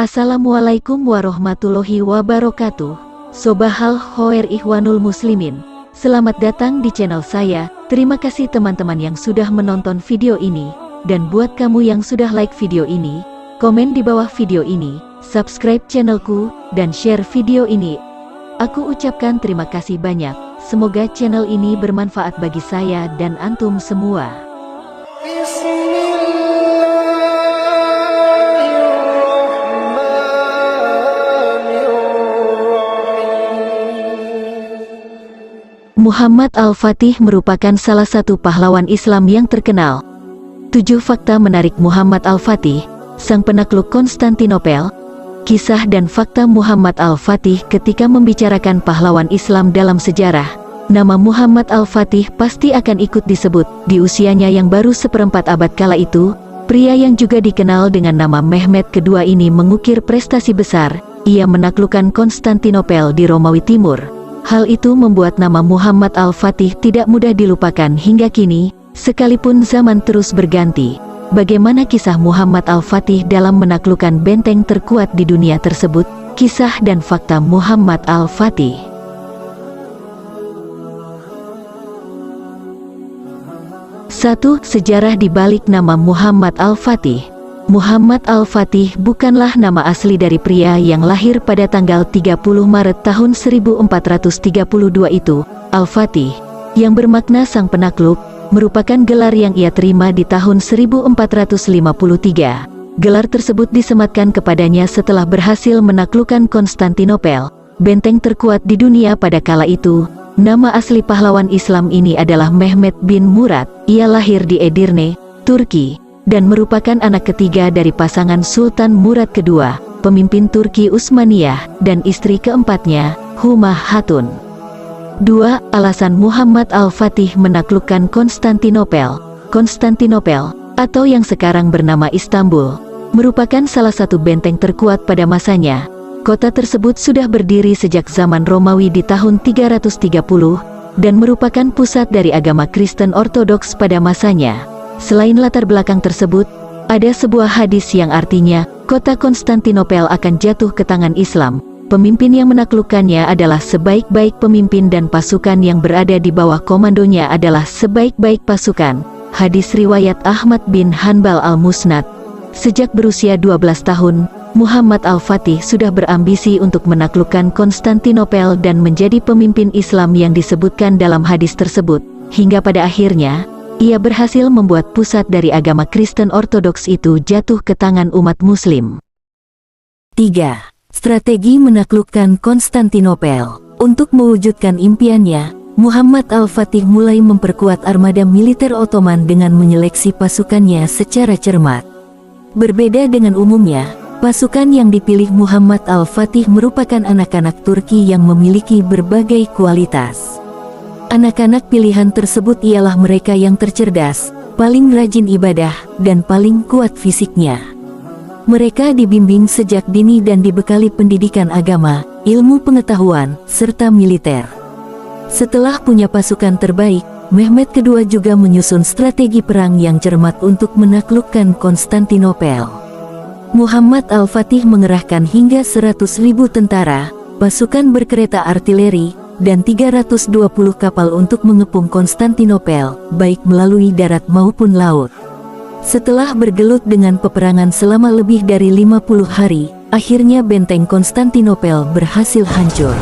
Assalamualaikum warahmatullahi wabarakatuh. Sobahal Khoer Ikhwanul Muslimin, selamat datang di channel saya. Terima kasih teman-teman yang sudah menonton video ini. Dan buat kamu yang sudah like video ini, komen di bawah video ini, subscribe channelku, dan share video ini. Aku ucapkan terima kasih banyak. Semoga channel ini bermanfaat bagi saya dan antum semua. Muhammad Al-Fatih merupakan salah satu pahlawan Islam yang terkenal. 7 fakta menarik Muhammad Al-Fatih, sang penakluk Konstantinopel. Kisah dan fakta Muhammad Al-Fatih ketika membicarakan pahlawan Islam dalam sejarah. Nama Muhammad Al-Fatih pasti akan ikut disebut. Di usianya yang baru seperempat abad kala itu, pria yang juga dikenal dengan nama Mehmed II ini mengukir prestasi besar. Ia menaklukkan Konstantinopel di Romawi Timur. Hal itu membuat nama Muhammad Al-Fatih tidak mudah dilupakan hingga kini, sekalipun zaman terus berganti. Bagaimana kisah Muhammad Al-Fatih dalam menaklukkan benteng terkuat di dunia tersebut? Kisah dan fakta Muhammad Al-Fatih. 1. Sejarah di balik nama Muhammad Al-Fatih. Muhammad Al-Fatih bukanlah nama asli dari pria yang lahir pada tanggal 30 Maret tahun 1432 itu. Al-Fatih, yang bermakna sang penakluk, merupakan gelar yang ia terima di tahun 1453. Gelar tersebut disematkan kepadanya setelah berhasil menaklukkan Konstantinopel, benteng terkuat di dunia pada kala itu. Nama asli pahlawan Islam ini adalah Mehmed bin Murad. Ia lahir di Edirne, Turki, dan merupakan anak ketiga dari pasangan Sultan Murad II, pemimpin Turki Utsmaniyah, dan istri keempatnya, Humah Hatun. 2. Alasan Muhammad Al-Fatih menaklukkan Konstantinopel. Konstantinopel, atau yang sekarang bernama Istanbul, merupakan salah satu benteng terkuat pada masanya. Kota tersebut sudah berdiri sejak zaman Romawi di tahun 330, dan merupakan pusat dari agama Kristen Ortodoks pada masanya. Selain latar belakang tersebut, ada sebuah hadis yang artinya, kota Konstantinopel akan jatuh ke tangan Islam. Pemimpin yang menaklukkannya adalah sebaik-baik pemimpin dan pasukan yang berada di bawah komandonya adalah sebaik-baik pasukan. Hadis riwayat Ahmad bin Hanbal Al-Musnad. Sejak berusia 12 tahun, Muhammad Al-Fatih sudah berambisi untuk menaklukkan Konstantinopel dan menjadi pemimpin Islam yang disebutkan dalam hadis tersebut. Hingga pada akhirnya, ia berhasil membuat pusat dari agama Kristen Ortodoks itu jatuh ke tangan umat Muslim. 3. Strategi menaklukkan Konstantinopel. Untuk mewujudkan impiannya, Muhammad Al-Fatih mulai memperkuat armada militer Ottoman dengan menyeleksi pasukannya secara cermat. Berbeda dengan umumnya, pasukan yang dipilih Muhammad Al-Fatih merupakan anak-anak Turki yang memiliki berbagai kualitas. Anak-anak pilihan tersebut ialah mereka yang tercerdas, paling rajin ibadah, dan paling kuat fisiknya. Mereka dibimbing sejak dini dan dibekali pendidikan agama, ilmu pengetahuan, serta militer. Setelah punya pasukan terbaik, Mehmed II juga menyusun strategi perang yang cermat untuk menaklukkan Konstantinopel. Muhammad Al-Fatih mengerahkan hingga 100.000 tentara, pasukan berkereta artileri, dan 320 kapal untuk mengepung Konstantinopel, baik melalui darat maupun laut. Setelah bergelut dengan peperangan selama lebih dari 50 hari, akhirnya benteng Konstantinopel berhasil hancur.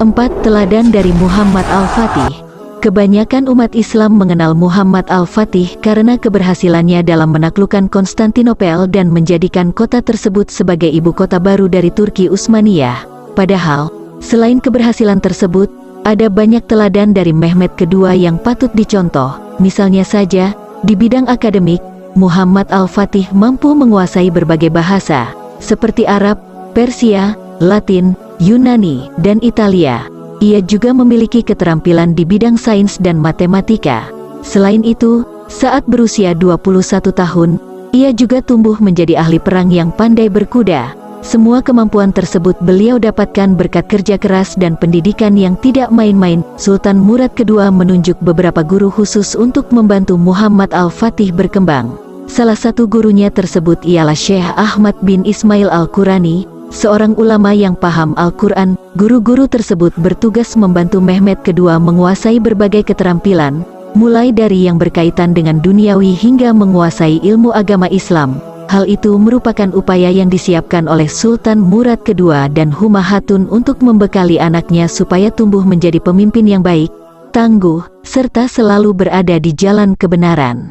4. Teladan dari Muhammad Al-Fatih. Kebanyakan umat Islam mengenal Muhammad Al-Fatih karena keberhasilannya dalam menaklukkan Konstantinopel dan menjadikan kota tersebut sebagai ibu kota baru dari Turki Utsmaniyah. Padahal, selain keberhasilan tersebut, ada banyak teladan dari Mehmed II yang patut dicontoh. Misalnya saja, di bidang akademik, Muhammad Al-Fatih mampu menguasai berbagai bahasa, seperti Arab, Persia, Latin, Yunani, dan Italia. Ia juga memiliki keterampilan di bidang sains dan matematika. Selain itu, saat berusia 21 tahun, ia juga tumbuh menjadi ahli perang yang pandai berkuda. Semua kemampuan tersebut beliau dapatkan berkat kerja keras dan pendidikan yang tidak main-main. Sultan Murad II menunjuk beberapa guru khusus untuk membantu Muhammad Al-Fatih berkembang. Salah satu gurunya tersebut ialah Syekh Ahmad bin Ismail Al-Qurani, seorang ulama yang paham Al-Quran. Guru-guru tersebut bertugas membantu Mehmet kedua menguasai berbagai keterampilan, mulai dari yang berkaitan dengan duniawi hingga menguasai ilmu agama Islam. Hal itu merupakan upaya yang disiapkan oleh Sultan Murad II dan Huma Hatun untuk membekali anaknya supaya tumbuh menjadi pemimpin yang baik, tangguh, serta selalu berada di jalan kebenaran.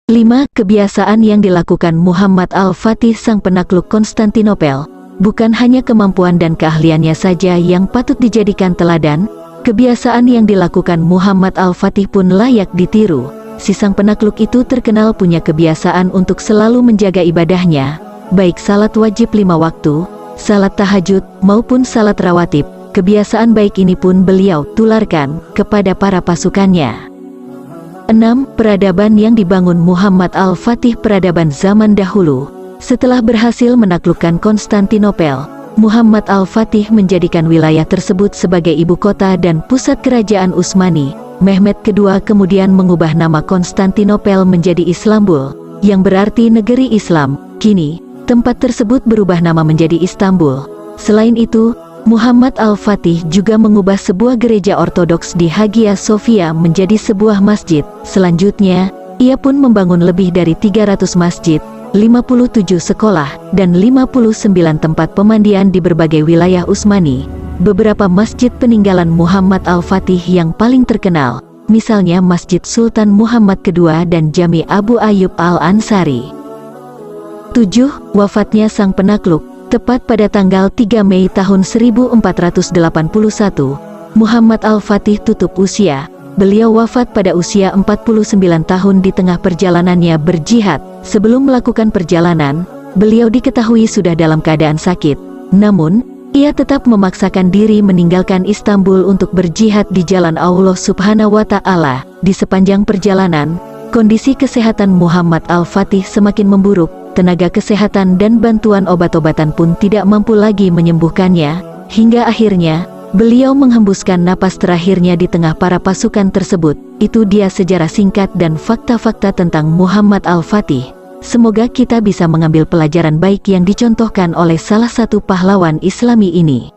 5. Kebiasaan yang dilakukan Muhammad Al-Fatih sang penakluk Konstantinopel. Bukan hanya kemampuan dan keahliannya saja yang patut dijadikan teladan, kebiasaan yang dilakukan Muhammad Al-Fatih pun layak ditiru. Si sang penakluk itu terkenal punya kebiasaan untuk selalu menjaga ibadahnya, baik salat wajib 5 waktu, salat tahajud, maupun salat rawatib. Kebiasaan baik ini pun beliau tularkan kepada para pasukannya. 6. Peradaban yang dibangun Muhammad Al-Fatih. Peradaban zaman dahulu. Setelah berhasil menaklukkan Konstantinopel, Muhammad Al-Fatih menjadikan wilayah tersebut sebagai ibu kota dan pusat kerajaan Utsmani. Mehmet kedua kemudian mengubah nama Konstantinopel menjadi Islambul, yang berarti negeri Islam. Kini, tempat tersebut berubah nama menjadi Istanbul. Selain itu, Muhammad Al-Fatih juga mengubah sebuah gereja ortodoks di Hagia Sophia menjadi sebuah masjid. Selanjutnya, ia pun membangun lebih dari 300 masjid, 57 sekolah, dan 59 tempat pemandian di berbagai wilayah Utsmani. Beberapa masjid peninggalan Muhammad Al-Fatih yang paling terkenal, misalnya Masjid Sultan Muhammad II dan Jami Abu Ayyub Al-Ansari. 7. Wafatnya sang penakluk. Tepat pada tanggal 3 Mei tahun 1481, Muhammad Al-Fatih tutup usia. Beliau wafat pada usia 49 tahun di tengah perjalanannya berjihad. Sebelum melakukan perjalanan, beliau diketahui sudah dalam keadaan sakit. Namun, ia tetap memaksakan diri meninggalkan Istanbul untuk berjihad di jalan Allah Subhanahu wa Ta'ala. Di sepanjang perjalanan, kondisi kesehatan Muhammad Al-Fatih semakin memburuk. Tenaga kesehatan dan bantuan obat-obatan pun tidak mampu lagi menyembuhkannya, hingga akhirnya, beliau menghembuskan napas terakhirnya di tengah para pasukan tersebut. Itu dia sejarah singkat dan fakta-fakta tentang Muhammad Al-Fatih. Semoga kita bisa mengambil pelajaran baik yang dicontohkan oleh salah satu pahlawan Islami ini.